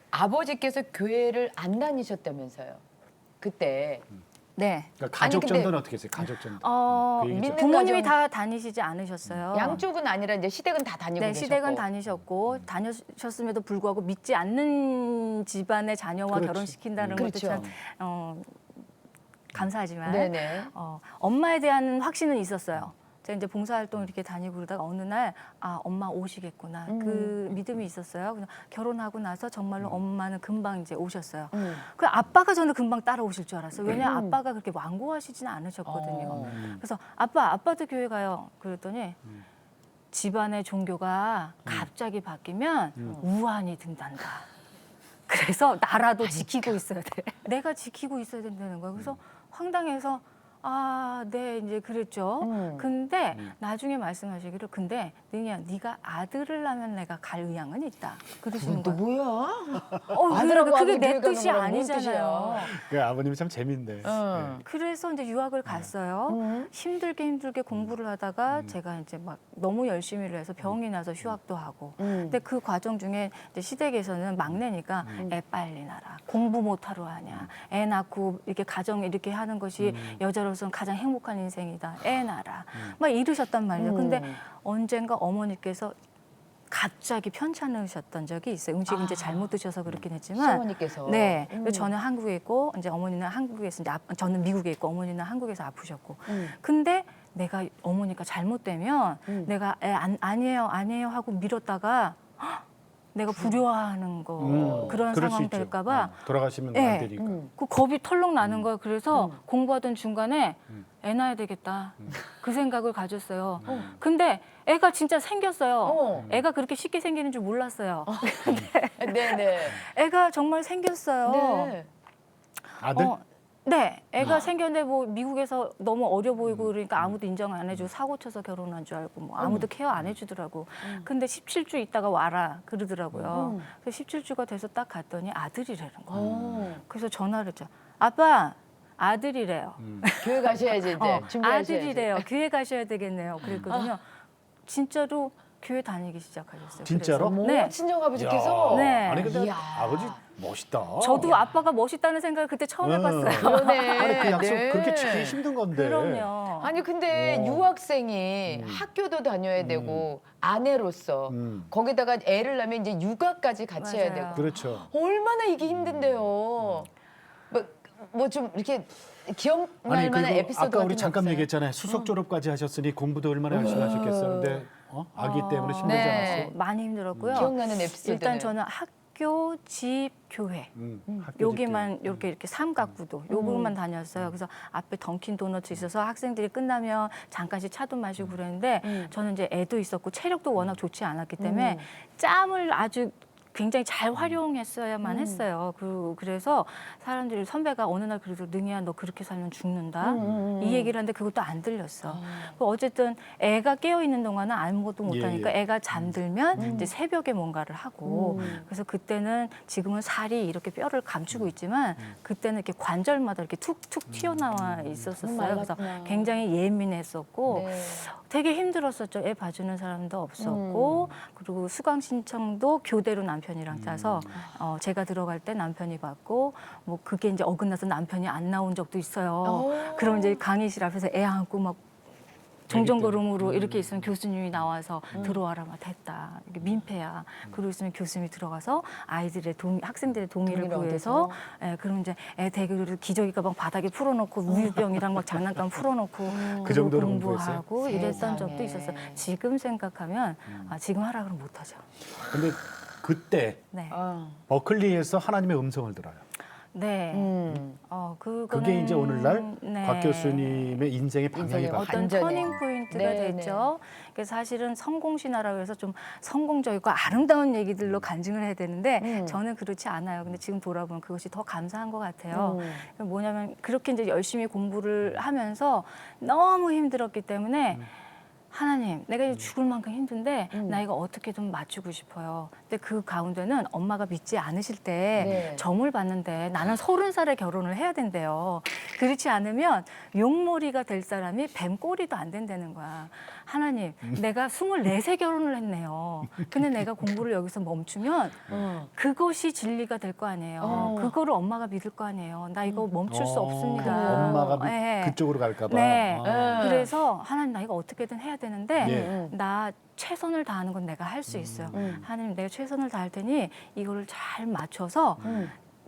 아버지께서 교회를 안 다니셨다면서요. 그때. 네. 그러니까 가족 아니, 근데- 정도는 어떻게 했어요? 가족 정도. 그 얘기죠. 믿는 부모님이 가정- 다 다니시지 않으셨어요. 양쪽은 아니라 이제 시댁은 다 다니고 네, 계셨고. 시댁은 다니셨고 다니셨음에도 불구하고 믿지 않는 집안의 자녀와 그렇지. 결혼시킨다는 그렇죠. 것도 참 감사하지만 네네. 엄마에 대한 확신은 있었어요. 제가 이제 봉사활동 이렇게 다니고 그러다가 어느 날 엄마 오시겠구나 그 믿음이 있었어요. 그래서 결혼하고 나서 정말로 엄마는 금방 이제 오셨어요. 그 아빠가 저는 금방 따라오실 줄 알았어요. 왜냐면 아빠가 그렇게 완고하시지는 않으셨거든요. 그래서 아빠도 교회 가요. 그랬더니 집안의 종교가 갑자기 바뀌면 우환이 든단다. 그래서 나라도 지키고 있어야 돼. 내가 지키고 있어야 된다는 거야. 그래서 황당해서 네, 이제 그랬죠. 근데 나중에 말씀하시기를 근데 능이야, 네가 아들을 낳으면 내가 갈 의향은 있다. 그러시는 또 거예요. 뭐야? 아들하고 그게 아들 내 교육하는 뜻이 거랑 뭔 아니잖아요. 그 아버님이 참 재밌네. 그래서 이제 유학을 갔어요. 힘들게 공부를 하다가 제가 이제 막 너무 열심히 해서 병이 나서 휴학도 하고. 근데 그 과정 중에 이제 시댁에서는 막내니까 애 빨리 낳아라. 공부 못하러 하냐. 애 낳고 이렇게 가정 이렇게 하는 것이 여자로서는 가장 행복한 인생이다. 애 낳아라. 막 이러셨단 말이에요. 근데 언젠가 어머니께서 갑자기 편찮으셨던 적이 있어요. 음식 이제 잘못 드셔서 그렇긴 했지만. 시어머니께서. 네. 그래서 저는 한국에 있고 이제 어머니는 한국에서 이제 저는 미국에 있고 어머니는 한국에서 아프셨고. 근데 내가 어머니가 잘못되면 내가 아니에요 하고 밀었다가 헉, 내가 불효하는 거 그런 그럴 수 상황 있죠. 될까봐 돌아가시면 네. 안 되니까. 그 겁이 털렁 나는 거예요. 그래서 공부하던 중간에 애 낳아야 되겠다. 그 생각을 가졌어요. 근데 애가 진짜 생겼어요. 애가 그렇게 쉽게 생기는 줄 몰랐어요. 네네. 애가 정말 생겼어요. 네. 아들? 네, 애가 생겼는데 뭐 미국에서 너무 어려 보이고 그러니까 아무도 인정 안 해주고 사고 쳐서 결혼한 줄 알고 뭐 아무도 케어 안 해주더라고. 근데 17주 있다가 와라 그러더라고요. 그래서 17주가 돼서 딱 갔더니 아들이라는 거예요. 그래서 전화를 했죠. 아빠, 아들이래요. 교회 가셔야지 이제. 준비하셔야지. 아들이래요. 교회 가셔야 되겠네요. 그랬거든요. 진짜로 교회 다니기 시작하셨어요. 진짜로? 뭐 네. 친정아버지께서. 야, 네. 아니 근데 이야. 아버지 멋있다. 저도 아빠가 멋있다는 생각을 그때 처음 해봤어요. 그러네. 아니 그 약속 네. 그렇게 지키기 힘든 건데. 그럼요. 아니 근데 유학생이 학교도 다녀야 되고 아내로서 거기다가 애를 낳으면 이제 육아까지 같이 해야 맞아요. 되고 그렇죠. 얼마나 이게 힘든데요. 뭐 좀 이렇게 기억날 아니 만한 그리고 에피소드 아까 같은 우리 거 잠깐 없어요? 얘기했잖아요. 수석 졸업까지 하셨으니 공부도 얼마나 열심히 하셨겠어요. 근데 아기 때문에 힘들지 네. 않았어요? 많이 힘들었고요. 기억나는 에피소드. 일단 저는 학교, 집, 교회 학교 여기만 이렇게 삼각구도 요거만 다녔어요. 그래서 앞에 던킨 도너츠 있어서 학생들이 끝나면 잠깐씩 차도 마시고 그랬는데 저는 이제 애도 있었고 체력도 워낙 좋지 않았기 때문에 짬을 아주 굉장히 잘 활용했어야만 했어요. 그래서 사람들이 선배가 어느 날 그래도 능이야 너 그렇게 살면 죽는다 이 얘기를 하는데 그것도 안 들렸어. 어쨌든 애가 깨어 있는 동안은 아무것도 못 하니까 예. 애가 잠들면 이제 새벽에 뭔가를 하고 그래서 그때는 지금은 살이 이렇게 뼈를 감추고 있지만 그때는 이렇게 관절마다 이렇게 툭툭 튀어나와 있었었어요. 그래서 말랐구나. 굉장히 예민했었고 네. 되게 힘들었었죠. 애 봐주는 사람도 없었고 그리고 수강 신청도 교대로 남편이랑 짜서 제가 들어갈 때 남편이 받고 뭐 그게 이제 어긋나서 남편이 안 나온 적도 있어요. 그럼 이제 강의실 앞에서 애 안고 막 종전걸음으로 이렇게 있으면 교수님이 나와서 들어와라 막 됐다 이게 민폐야. 그러고 있으면 교수님이 들어가서 아이들의 학생들의 동의를 동의를 구해서 그럼 이제 애 대기를 기저귀 가방 바닥에 풀어놓고 우유병이랑 막 장난감 풀어놓고 그 그리고 정도로 공부하고 이랬던 세상에. 적도 있었어요. 지금 생각하면 지금 하라 그러면 못하죠. 근데 그때 네, 버클리에서 하나님의 음성을 들어요. 네. 그거는 그게 이제 오늘날 네. 박 교수님의 인생의 방향이 인생의 바뀌었어요. 어떤 완전히. 터닝 포인트가 네, 됐죠. 그래서 사실은 성공신화라고 해서 좀 성공적이고 아름다운 얘기들로 간증을 해야 되는데 저는 그렇지 않아요. 근데 지금 돌아보면 그것이 더 감사한 것 같아요. 뭐냐면 그렇게 이제 열심히 공부를 하면서 너무 힘들었기 때문에 하나님, 내가 이제 죽을 만큼 힘든데 나 이거 어떻게든 맞추고 싶어요. 근데 그 가운데는 엄마가 믿지 않으실 때 네. 점을 봤는데 나는 30살에 결혼을 해야 된대요. 그렇지 않으면 용머리가 될 사람이 뱀꼬리도 안 된다는 거야. 하나님, 내가 24세 결혼을 했네요. 근데 내가 공부를 여기서 멈추면 그것이 진리가 될 거 아니에요. 그거를 엄마가 믿을 거 아니에요. 나 이거 멈출 수 없습니다. 엄마가 네. 그쪽으로 갈까 봐. 네. 아. 그래서 하나님 나 이거 어떻게든 해야 되는데 예. 나 최선을 다하는 건 내가 할 수 있어요. 하나님 내가 최선을 다할 테니 이거를 잘 맞춰서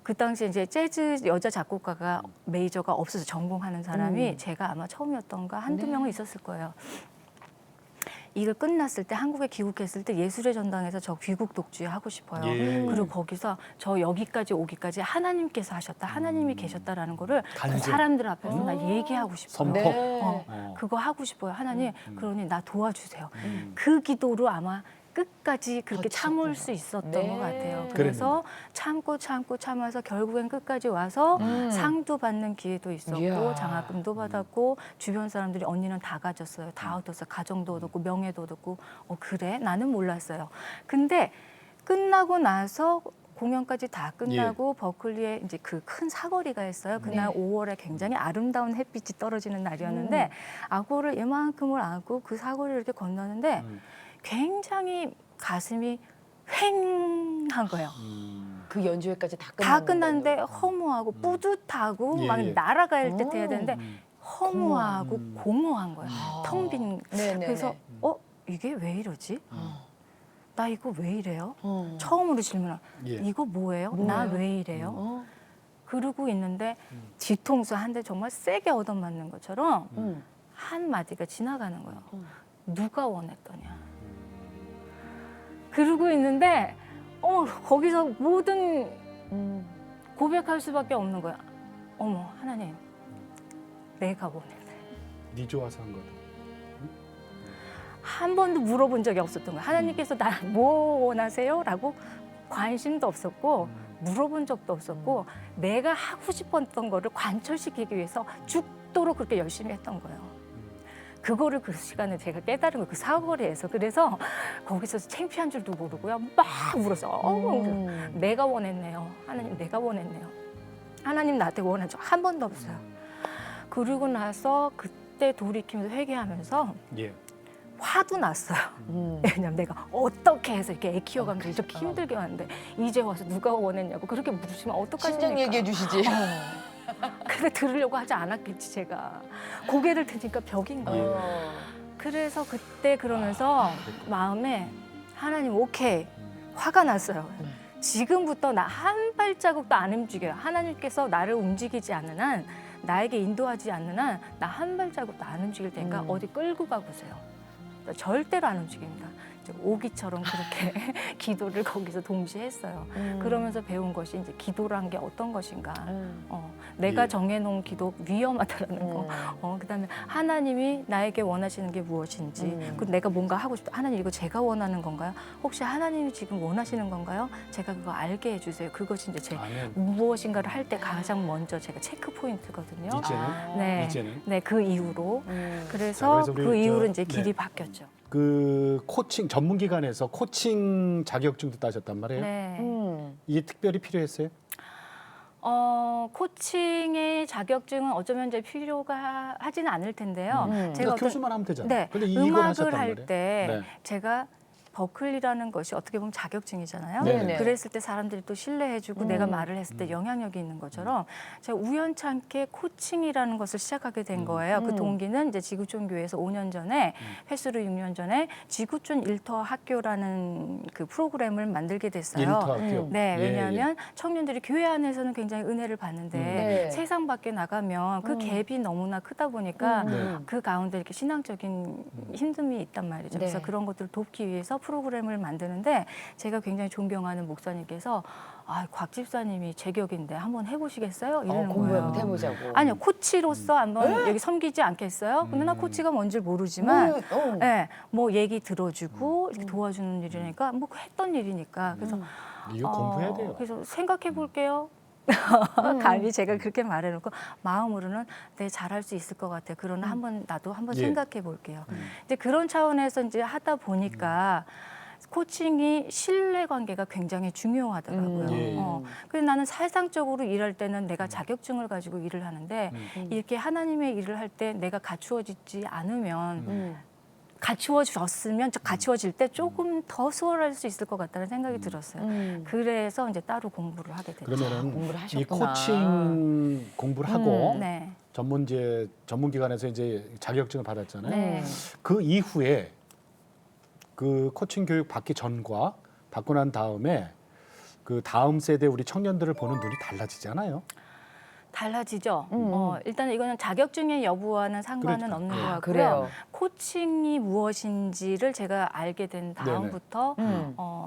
그 당시에 이제 재즈 여자 작곡가가 메이저가 없어서 전공하는 사람이 제가 아마 처음이었던가 한두 명은 있었을 거예요. 이걸 끝났을 때 한국에 귀국했을 때 예술의 전당에서 저 귀국 독주에 하고 싶어요. 예. 그리고 거기서 저 여기까지 오기까지 하나님께서 하셨다, 하나님이 계셨다라는 거를 그 간증. 사람들 앞에서 나 얘기하고 싶어요. 선포. 네. 그거 하고 싶어요. 하나님, 그러니 나 도와주세요. 음. 그 기도로 아마 끝까지 그렇게 참을 버텼구나. 수 있었던 네. 것 같아요. 그래서 참아서 결국엔 끝까지 와서 상도 받는 기회도 있었고 이야. 장학금도 받았고 주변 사람들이 언니는 다 가졌어요. 다 얻었어. 가정도 얻었고 명예도 얻었고 그래? 나는 몰랐어요. 근데 끝나고 나서 공연까지 다 끝나고 버클리에 이제 그 큰 사거리가 있어요. 그날 5월에 굉장히 아름다운 햇빛이 떨어지는 날이었는데 악보를 이만큼을 안고 그 사거리를 이렇게 건너는데 굉장히 가슴이 휑한 거예요. 그 연주회까지 다 다 끝났는데도. 끝났는데 허무하고 뿌듯하고 예, 막 예. 날아갈 듯 해야 되는데 허무하고 공허한 거예요. 아. 텅 빈. 네네네. 그래서 이게 왜 이러지? 나 이거 왜 이래요? 어. 처음으로 질문을 예. 이거 뭐예요? 뭐예요? 나 왜 이래요? 어? 그러고 있는데 뒤통수 한 대 정말 세게 얻어맞는 것처럼 음. 한 마디가 지나가는 거예요. 누가 원했더냐. 그러고 있는데 거기서 모든 고백할 수밖에 없는 거야. 어머 하나님, 내가 원했네. 네 좋아서 한 거다. 한 번도 물어본 적이 없었던 거야. 하나님께서 나 뭐 원하세요? 라고 관심도 없었고 물어본 적도 없었고 내가 하고 싶었던 거를 관철시키기 위해서 죽도록 그렇게 열심히 했던 거예요. 그거를 그 시간에 제가 깨달은 거예요. 그 사거리에서. 그래서 거기서 창피한 줄도 모르고요. 막 울었어요. 내가 원했네요. 하나님 내가 원했네요. 하나님 나한테 원한 적 한 번도 없어요. 그러고 나서 그때 돌이키면서 회개하면서 예. 화도 났어요. 왜냐면 내가 어떻게 해서 이렇게 애 키워가면서 이렇게 힘들게 왔는데 이제 와서 누가 원했냐고 그렇게 물으시면 어떡하십니까? 친정 얘기해 주시지. 근데 들으려고 하지 않았겠지 제가. 고개를 드니까 벽인 거예요. 어. 그래서 그때 그러면서 마음에 하나님 오케이 화가 났어요. 지금부터 나 한 발자국도 안 움직여요. 하나님께서 나를 움직이지 않는 한 나에게 인도하지 않는 한 나 한 발자국도 안 움직일 테니까 어디 끌고 가보세요. 절대로 안 움직입니다. 이제 오기처럼 그렇게 기도를 거기서 동시에 했어요. 그러면서 배운 것이 이제 기도란 게 어떤 것인가. 내가 예. 정해놓은 기도 위험하다라는 거. 그다음에 하나님이 나에게 원하시는 게 무엇인지. 그리고 내가 뭔가 하고 싶다. 하나님 이거 제가 원하는 건가요? 혹시 하나님이 지금 원하시는 건가요? 제가 그거 알게 해주세요. 그것이 이제 제 아멘. 무엇인가를 할 때 가장 먼저 제가 체크 포인트거든요. 이제는 네, 이제는 네, 그 이후로. 자, 그래서 그래서 우리 그 이후로 저- 이제 길이 네. 바뀌었죠. 그 코칭 전문 기관에서 코칭 자격증도 따셨단 말이에요. 네. 이게 특별히 필요했어요? 코칭의 자격증은 어쩌면 이제 필요가 하지는 않을 텐데요. 그러니까 제가 교수만 하면 되잖아요. 네, 근데 이걸 하셨단 음악을 할 말이에요. 때 네. 제가 버클리라는 것이 어떻게 보면 자격증이잖아요. 네네. 그랬을 때 사람들이 또 신뢰해주고 내가 말을 했을 때 영향력이 있는 것처럼 제가 우연찮게 코칭이라는 것을 시작하게 된 거예요. 그 동기는 이제 지구촌 교회에서 5년 전에 횟수로 6년 전에 지구촌 일터 학교라는 그 프로그램을 만들게 됐어요. 일터 학교. 네, 예, 왜냐하면 청년들이 교회 안에서는 굉장히 은혜를 받는데 네. 세상 밖에 나가면 그 갭이 너무나 크다 보니까 네. 그 가운데 이렇게 신앙적인 힘듦이 있단 말이죠. 그래서 네. 그런 것들을 돕기 위해서 프로그램을 만드는데 제가 굉장히 존경하는 목사님께서 곽 집사님이 제격인데 한번 해보시겠어요? 이러는 공부 거예요. 한번 해보자고. 아니요, 코치로서 한번 여기 섬기지 않겠어요? 근데 나 코치가 뭔지 모르지만 네, 뭐 얘기 들어주고 이렇게 도와주는 일이니까 뭐 했던 일이니까 그래서 이거 공부해야 돼요. 그래서 생각해 볼게요. 감히 제가 그렇게 말해놓고 마음으로는 네 잘할 수 있을 것 같아요. 그러나 나도 한번 예. 생각해 볼게요. 이제 그런 차원에서 이제 하다 보니까 코칭이 신뢰관계가 굉장히 중요하더라고요. 예. 그래서 나는 사상적으로 일할 때는 내가 자격증을 가지고 일을 하는데 이렇게 하나님의 일을 할 때 내가 갖추어지지 않으면 갖추어졌으면 갖추어질 때 조금 더 수월할 수 있을 것 같다는 생각이 들었어요. 그래서 이제 따로 공부를 하게 됐죠. 그러면은 공부를 이 하셨구나. 코칭 공부를 하고 네. 전문 기관에서 이제 자격증을 받았잖아요. 네. 그 이후에 그 코칭 교육 받기 전과 받고 난 다음에 그 다음 세대 우리 청년들을 보는 눈이 달라지잖아요. 달라지죠. 일단 이거는 자격증의 여부와는 상관은 그러니까. 없는 것 아, 같고요. 그래요. 코칭이 무엇인지를 제가 알게 된 다음부터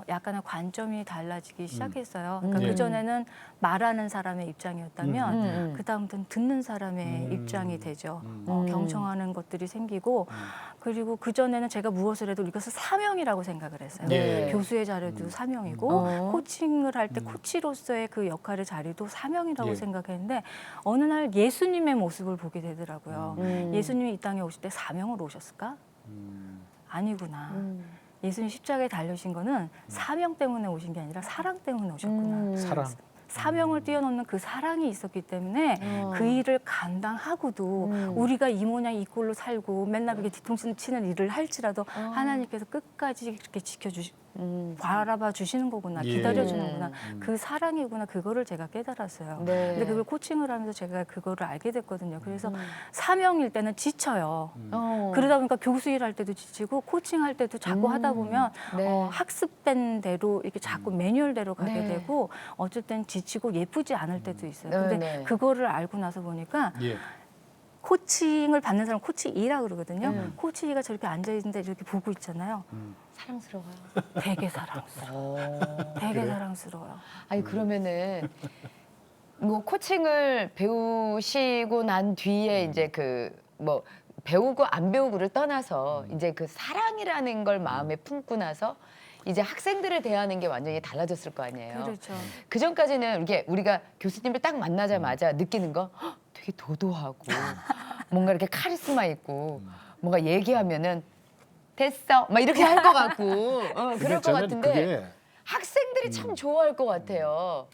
약간의 관점이 달라지기 시작했어요. 그러니까 예. 그전에는 말하는 사람의 입장이었다면 그다음부터는 듣는 사람의 입장이 되죠. 경청하는 것들이 생기고 그리고 그전에는 제가 무엇을 해도 이것을 사명이라고 생각을 했어요. 예. 교수의 자리도 사명이고 코칭을 할 때 코치로서의 그 역할의 자리도 사명이라고 예. 생각했는데 어느 날 예수님의 모습을 보게 되더라고요. 예수님이 이 땅에 오실 때 사명으로 오셨을까? 아니구나. 예수님 십자가에 달려신 거는 사명 때문에 오신 게 아니라 사랑 때문에 오셨구나. 사랑. 사명을 뛰어넘는 그 사랑이 있었기 때문에 그 일을 감당하고도 우리가 이 모양 이 꼴로 살고 맨날 그렇게 뒤통수 치는 일을 할지라도 하나님께서 끝까지 이렇게 바라봐 주시는 거구나, 예. 기다려 주는구나, 그 사랑이구나, 그거를 제가 깨달았어요. 네. 근데 그걸 코칭을 하면서 제가 그거를 알게 됐거든요. 그래서 사명일 때는 지쳐요. 그러다 보니까 교수 일할 때도 지치고 코칭할 때도 자꾸 하다 보면 네. 학습된 대로 이렇게 자꾸 매뉴얼대로 가게 네. 되고 어쩔 땐 지치고 예쁘지 않을 때도 있어요. 네, 근데 네. 그거를 알고 나서 보니까 예. 코칭을 받는 사람 코치이라 그러거든요. 코치이가 저렇게 앉아 있는데 이렇게 보고 있잖아요. 사랑스러워요. 되게 사랑스러워. 되게 사랑스러워요. 아니 그러면은 뭐 코칭을 배우시고 난 뒤에 이제 그 뭐 배우고 안 배우고를 떠나서 이제 그 사랑이라는 걸 마음에 품고 나서 이제 학생들을 대하는 게 완전히 달라졌을 거 아니에요. 그렇죠. 그 전까지는 이렇게 우리가 교수님을 딱 만나자마자 느끼는 거 헉, 되게 도도하고 뭔가 이렇게 카리스마 있고 뭔가 얘기하면은 됐어 막 이렇게 할 것 같고 그럴 것 저는 같은데 그게 학생들이 참 좋아할 것 같아요.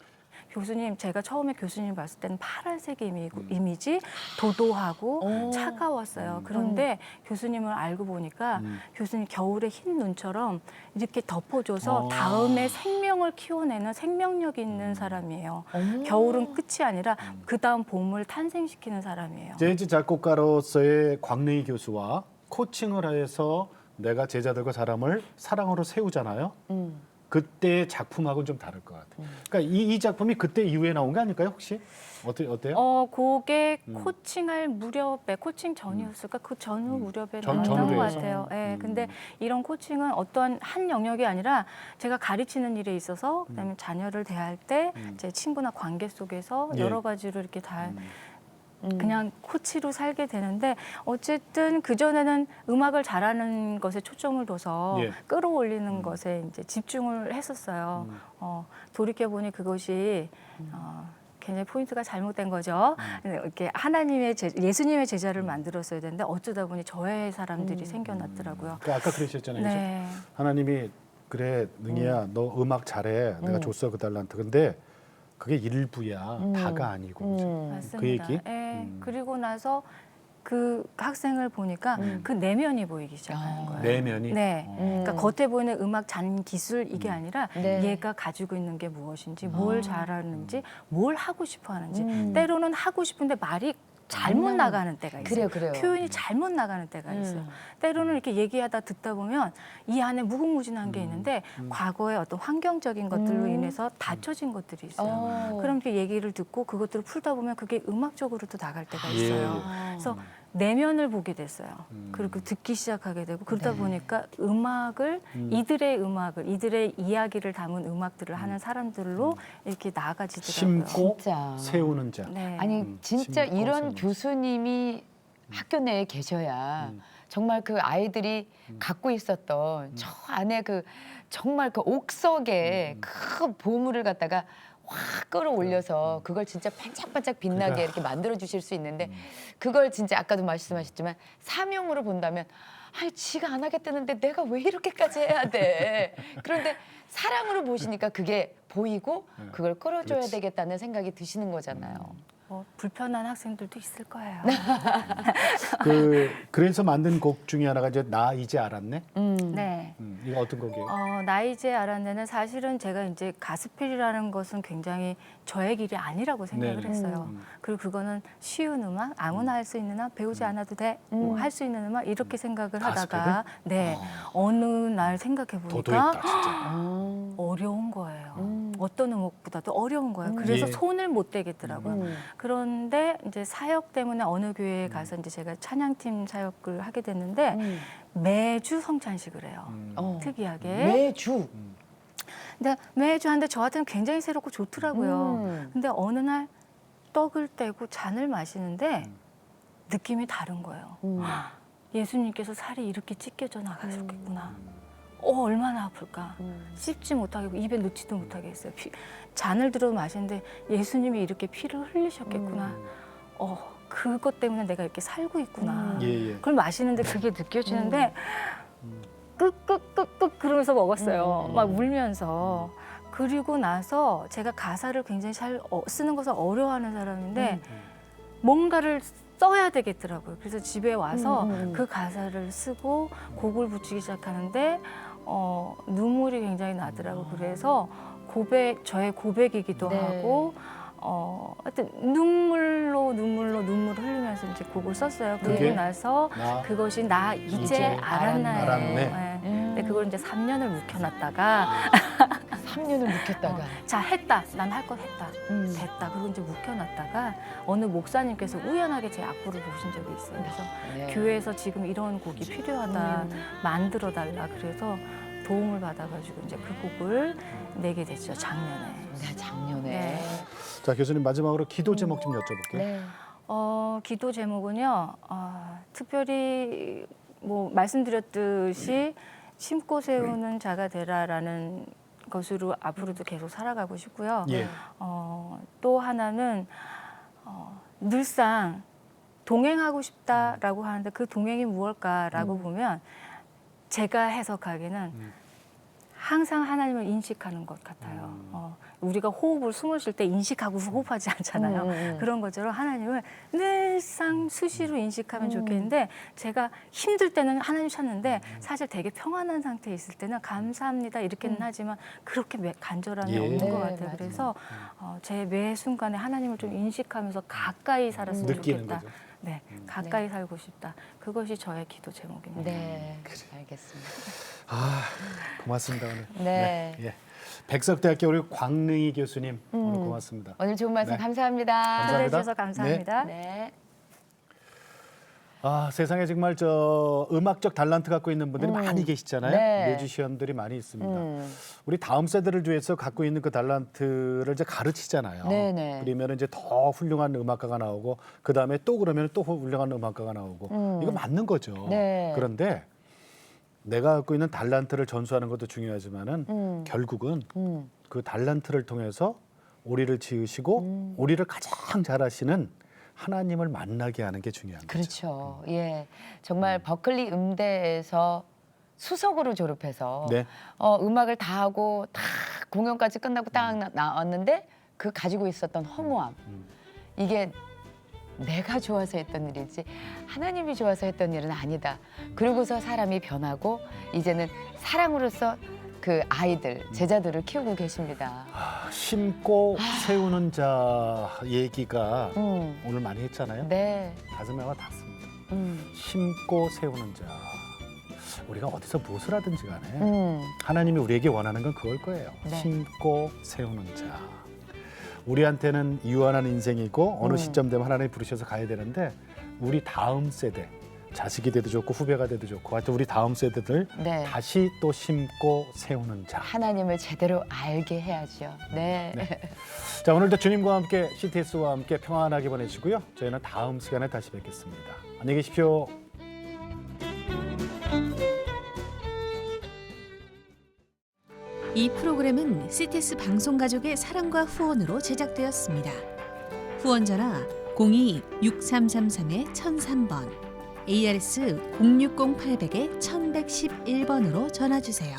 교수님, 제가 처음에 교수님 봤을 때는 파란색의 이미지, 도도하고 차가웠어요. 그런데 교수님을 알고 보니까 교수님 겨울의 흰 눈처럼 이렇게 덮어줘서 다음에 생명을 키워내는 생명력 있는 사람이에요. 겨울은 끝이 아니라 그 다음 봄을 탄생시키는 사람이에요. 재즈 작곡가로서의 광래희 교수와 코칭을 해서 내가 제자들과 사람을 사랑으로 세우잖아요. 그때의 작품하고는 좀 다를 것 같아요. 그러니까 이 작품이 그때 이후에 나온 게 아닐까요, 혹시? 어때요? 그게 코칭할 무렵에 코칭 전이었을까? 그 전후 무렵에 전- 나왔던 것 전후로 해서? 같아요. 예. 근데 이런 코칭은 어떠한 한 영역이 아니라 제가 가르치는 일에 있어서 그다음에 자녀를 대할 때 제 친구나 관계 속에서 예. 여러 가지로 이렇게 다 그냥 코치로 살게 되는데 어쨌든 그전에는 음악을 잘하는 것에 초점을 둬서 예. 끌어올리는 것에 이제 집중을 했었어요. 돌이켜보니 그것이 굉장히 포인트가 잘못된 거죠. 이렇게 예수님의 제자를 만들었어야 되는데 어쩌다 보니 저의 사람들이 생겨났더라고요. 그 아까 그러셨잖아요. 그죠? 네. 하나님이 그래 능이야 너 음악 잘해 내가 줬어 그 달란트 근데 그게 일부야 다가 아니고 그죠? 맞습니다. 그 얘기? 예. 그리고 나서 그 학생을 보니까 그 내면이 보이기 시작하는 거예요. 내면이 네. 그러니까 겉에 보이는 음악 잔 기술 이게 아니라 네. 얘가 가지고 있는 게 무엇인지, 뭘 잘하는지, 뭘 하고 싶어 하는지. 때로는 하고 싶은데 말이 잘못 나가는 때가 있어요. 그래요. 표현이 잘못 나가는 때가 있어요. 때로는 이렇게 얘기하다 듣다 보면 이 안에 무궁무진한 게 있는데 과거의 어떤 환경적인 것들로 인해서 닫혀진 것들이 있어요. 그럼 그 얘기를 듣고 그것들을 풀다 보면 그게 음악적으로도 나갈 때가 예. 있어요. 그래서 내면을 보게 됐어요. 그리고 듣기 시작하게 되고 그러다 보니까 이들의 이야기를 담은 음악들을 하는 사람들로 이렇게 나아가지더라고요. 심고 진짜. 세우는 자. 네. 아니 진짜 심고 이런 세우는 교수님이 학교 내에 계셔야 정말 그 아이들이 갖고 있었던 저 안에 그 정말 그 옥석에 큰 보물을 갖다가 확 끌어올려서 그걸 진짜 반짝반짝 빛나게 그러니까. 이렇게 만들어 주실 수 있는데 그걸 진짜 아까도 말씀하셨지만 사명으로 본다면 아니 지가 안 하겠다는데 내가 왜 이렇게까지 해야 돼. 그런데 사랑으로 보시니까 그게 보이고 그걸 끌어줘야 그렇지. 되겠다는 생각이 드시는 거잖아요. 불편한 학생들도 있을 거예요. 그래서 만든 곡 중에 하나가 이제 나 이제 알았네. 네. 이거 어떤 곡이에요? 나 이제 알았네는 사실은 제가 이제 가스펠이라는 것은 굉장히 저의 길이 아니라고 생각을 네네. 했어요. 그리고 그거는 쉬운 음악, 아무나 할 수 있는 음악, 배우지 않아도 돼, 할 수 있는 음악 이렇게 생각을 하다가 어느 날 생각해 보니까 도도했다 진짜. 어려운 거예요. 어떤 음악보다도 어려운 거예요. 그래서 예. 손을 못 대겠더라고요. 음. 그런데 이제 사역 때문에 어느 교회에 가서 이제 제가 찬양팀 사역을 하게 됐는데 매주 성찬식을 해요. 어. 특이하게. 매주. 근데 매주 하는데 저한테는 굉장히 새롭고 좋더라고요. 근데 어느 날 떡을 떼고 잔을 마시는데 느낌이 다른 거예요. 예수님께서 살이 이렇게 찢겨져 나가셨겠구나. 얼마나 아플까. 씹지 못하게 입에 넣지도 못하게 했어요. 잔을 들어 마시는데 예수님이 이렇게 피를 흘리셨겠구나. 그것 때문에 내가 이렇게 살고 있구나. 예, 예. 그걸 마시는데 그게 느껴지는데 끄끄끄끄 그러면서 먹었어요. 막 울면서. 그리고 나서 제가 가사를 굉장히 잘 쓰는 것을 어려워하는 사람인데 뭔가를 써야 되겠더라고요. 그래서 집에 와서 그 가사를 쓰고 곡을 붙이기 시작하는데 눈물이 굉장히 나더라고요. 그래서 저의 고백이기도 네. 하고 하여튼 눈물을 흘리면서 이제 곡을 썼어요. 그러고 그게 나서 나 그것이 나 이제 알았나요. 알았네. 네. 근데 그걸 이제 3년을 묵혀놨다가 3년을 묵혔다가. 자 했다. 난 할 거 했다. 음. 됐다. 그리고 이제 묵혀놨다가 어느 목사님께서 우연하게 제 악보를 보신 적이 있어요. 그래서 네. 교회에서 지금 이런 곡이 필요하다. 만들어달라. 그래서 도움을 받아가지고 이제 그 곡을 내게 됐죠. 작년에. 네, 작년에. 네. 자, 교수님 마지막으로 기도 제목 좀 여쭤볼게요. 네. 기도 제목은요. 특별히 뭐 말씀드렸듯이 심고 세우는 자가 되라라는 것으로 앞으로도 계속 살아가고 싶고요. 예. 또 하나는 늘상 동행하고 싶다라고 하는데 그 동행이 무엇일까라고 보면 제가 해석하기는 항상 하나님을 인식하는 것 같아요. 우리가 호흡을 숨을 쉴 때 인식하고 호흡하지 않잖아요. 그런 것처럼 하나님을 늘상 수시로 인식하면 좋겠는데 제가 힘들 때는 하나님 찾는데 사실 되게 평안한 상태에 있을 때는 감사합니다 이렇게는 하지만 그렇게 간절함이 예. 없는 것 네, 같아요. 맞아요. 그래서 제 매 순간에 하나님을 좀 인식하면서 가까이 살았으면 느끼는 좋겠다. 거죠. 네, 가까이 살고 싶다. 그것이 저의 기도 제목입니다. 네. 알겠습니다. 아, 고맙습니다 오늘. 네. 예. 백석대학교 우리 광릉희 교수님 오늘 고맙습니다. 오늘 좋은 말씀 네. 감사합니다. 감사합니다. 초대해 주셔서 감사합니다. 네. 아, 세상에 정말 저 음악적 달란트 갖고 있는 분들이 많이 계시잖아요. 네. 뮤지션들이 많이 있습니다. 우리 다음 세대를 위해서 갖고 있는 그 달란트를 이제 가르치잖아요. 네네. 그러면 이제 더 훌륭한 음악가가 나오고 그 다음에 또 그러면 또 훌륭한 음악가가 나오고 이거 맞는 거죠. 네. 그런데 내가 갖고 있는 달란트를 전수하는 것도 중요하지만은 결국은 그 달란트를 통해서 오리를 지으시고 오리를 가장 잘하시는 하나님을 만나게 하는 게 중요한 거죠. 그렇죠. 예. 정말 버클리 음대에서 수석으로 졸업해서 네. 음악을 다 하고 다 공연까지 끝나고 딱 나왔는데 그 가지고 있었던 허무함. 이게 내가 좋아서 했던 일이지 하나님이 좋아서 했던 일은 아니다. 그러고서 사람이 변하고 이제는 사랑으로서 그 아이들, 제자들을 키우고 계십니다. 심고 세우는 자 얘기가 오늘 많이 했잖아요. 네. 가슴에 와 닿습니다. 심고 세우는 자. 우리가 어디서 무엇을 하든지 간에 하나님이 우리에게 원하는 건 그걸 거예요. 네. 심고 세우는 자. 우리한테는 유한한 인생이고 어느 시점 되면 하나님이 부르셔서 가야 되는데 우리 다음 세대, 자식이 돼도 좋고 후배가 돼도 좋고 하여튼 우리 다음 세대들 네. 다시 또 심고 세우는 자. 하나님을 제대로 알게 해야죠. 네. 자, 오늘도 주님과 함께 CTS와 함께 평안하게 보내시고요. 저희는 다음 시간에 다시 뵙겠습니다. 안녕히 계십시오. 이 프로그램은 CTS 방송가족의 사랑과 후원으로 제작되었습니다. 후원 전화 02-6333-1003번, ARS 060-800-1111번으로 전화 주세요.